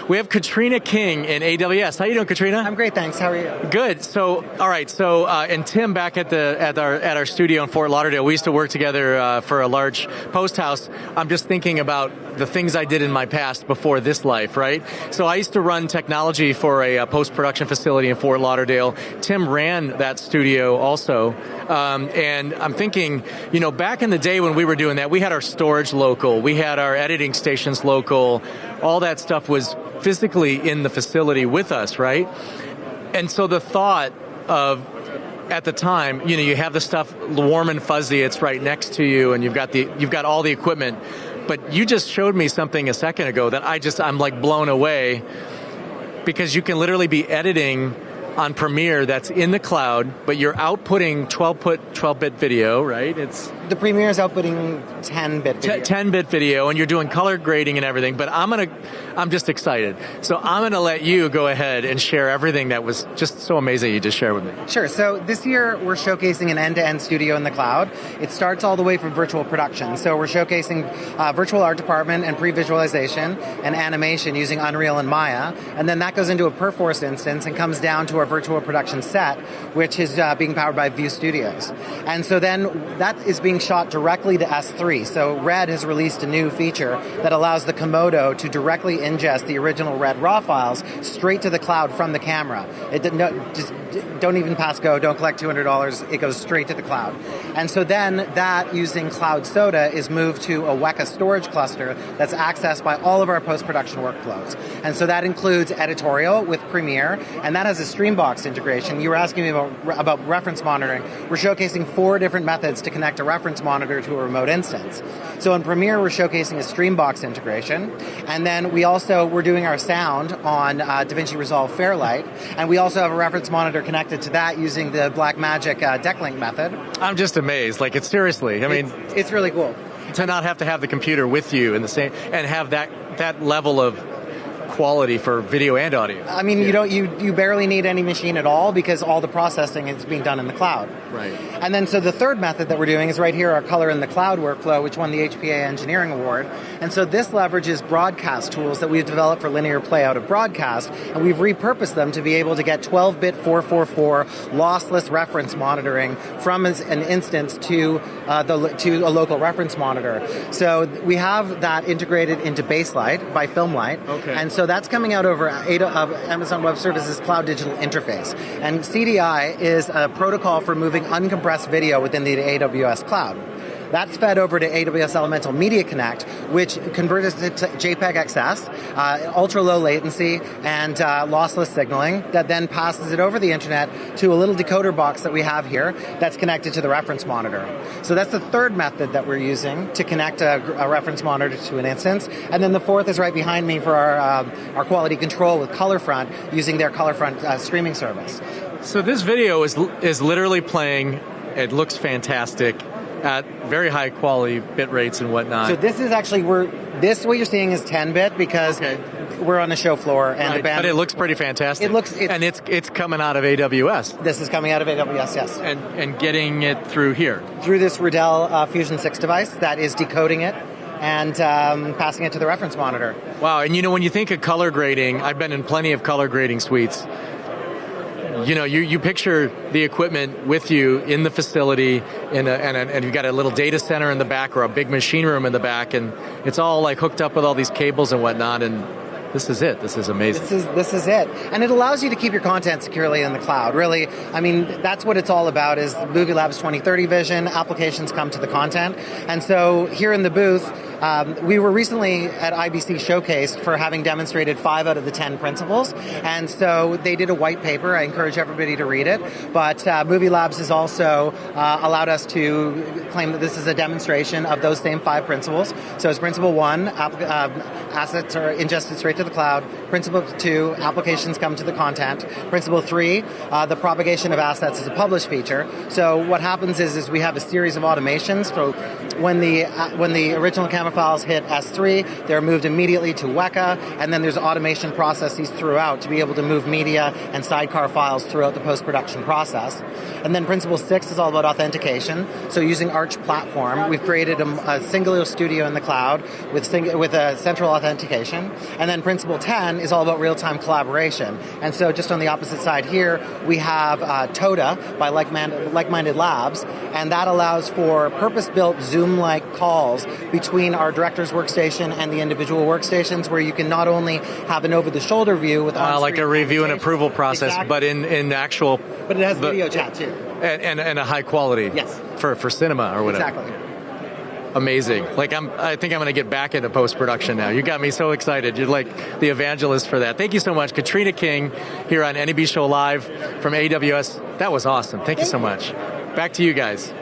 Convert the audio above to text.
We have Katrina King in AWS. How you doing, Katrina? I'm great, thanks. How are you? Good. So, all right. So, and Tim back at our studio in Fort Lauderdale. We used to work together for a large post house. I'm just thinking about the things I did in my past before this life, right? So, I used to run technology for a post-production facility in Fort Lauderdale. Tim ran that studio also, and I'm thinking, back in the day when we were doing that, we had our storage local, we had our editing stations local. All that stuff was physically in the facility with us, right? And so the thought of, at the time, you have the stuff warm and fuzzy, it's right next to you, and you've got all the equipment. But you just showed me something a second ago that I'm like blown away, because you can literally be editing on Premiere that's in the cloud, but you're outputting 12-bit video, right? The Premiere is outputting 10-bit video. 10-bit video, and you're doing color grading and everything, but I'm just excited. So I'm going to let you go ahead and share everything that was just so amazing you just shared with me. Sure. So this year we're showcasing an end-to-end studio in the cloud. It starts all the way from virtual production. So we're showcasing virtual art department and pre-visualization and animation using Unreal and Maya, and then that goes into a Perforce instance and comes down to our virtual production set, which is being powered by View Studios. And so then that is being shot directly to S3. So Red has released a new feature that allows the Komodo to directly ingest the original Red RAW files straight to the cloud from the camera. Just don't even pass go, don't collect $200, it goes straight to the cloud. And so then that, using Cloud Soda, is moved to a Weka storage cluster that's accessed by all of our post-production workflows. And so that includes editorial with Premiere, and that has a Streambox integration. You were asking me about reference monitoring. We're showcasing 4 different methods to connect a reference monitor to a remote instance. So in Premiere, we're showcasing a Streambox integration, and then we're doing our sound on DaVinci Resolve Fairlight, and we also have a reference monitor connected to that using the Blackmagic decklink method. I'm just amazed. Like, it's seriously, it's really cool to not have to have the computer with you in the same, and have that level of quality for video and audio. I mean, you barely need any machine at all, because all the processing is being done in the cloud. Right. And then so the third method that we're doing is right here, our Color in the Cloud workflow, which won the HPA Engineering Award. And so this leverages broadcast tools that we've developed for linear playout of broadcast, and we've repurposed them to be able to get 12-bit 444 lossless reference monitoring from an instance to a local reference monitor. So we have that integrated into Baselight by Filmlight. Okay. And so that's coming out over Amazon Web Services Cloud Digital Interface. And CDI is a protocol for moving uncompressed video within the AWS cloud. That's fed over to AWS Elemental Media Connect, which converts it to JPEG XS, ultra-low latency, and lossless signaling, that then passes it over the internet to a little decoder box that we have here that's connected to the reference monitor. So that's the third method that we're using to connect a reference monitor to an instance. And then the fourth is right behind me for our quality control with ColorFront, using their ColorFront streaming service. So this video is literally playing. It looks fantastic at very high quality bit rates and whatnot. So this is actually, what you're seeing is 10-bit, because we're on the show floor, and the band. But it looks pretty fantastic. And it's coming out of AWS. This is coming out of AWS, yes. And getting it through here. Through this Riddell Fusion 6 device that is decoding it and passing it to the reference monitor. Wow, and when you think of color grading, I've been in plenty of color grading suites. You picture the equipment with you in the facility, and you've got a little data center in the back, or a big machine room in the back, and it's all like hooked up with all these cables and whatnot, and this is it. This is amazing. This is it. And it allows you to keep your content securely in the cloud. Really, I mean, that's what it's all about, is Movie Lab's 2030 vision. Applications come to the content. And so here in the booth, we were recently at IBC showcased for having demonstrated 5 out of the 10 principles. And so they did a white paper. I encourage everybody to read it. But Movie Labs has also allowed us to claim that this is a demonstration of those same 5 principles. So it's Principle 1, assets are ingested straight to the cloud. Principle 2, applications come to the content. Principle 3, the propagation of assets is a published feature. So what happens is we have a series of automations. So when the original camera files hit S3, they're moved immediately to Weka, and then there's automation processes throughout to be able to move media and sidecar files throughout the post-production process. And then principle 6 is all about authentication. So using Arch platform, we've created a singular studio in the cloud with a central authentication. And then principle 10 is all about real-time collaboration. And so just on the opposite side here, we have Toda by Like-Minded Labs, and that allows for purpose-built Zoom-like calls between our director's workstation and the individual workstations, where you can not only have an over-the-shoulder view with like a review and approval process, exactly. but in actual... But it has video chat too. And a high quality. Yes. For cinema or whatever. Exactly. Amazing. I think I'm going to get back into post-production now. You got me so excited. You're like the evangelist for that. Thank you so much. Katrina King here on NAB Show Live from AWS. That was awesome. Thank you so much. Back to you guys.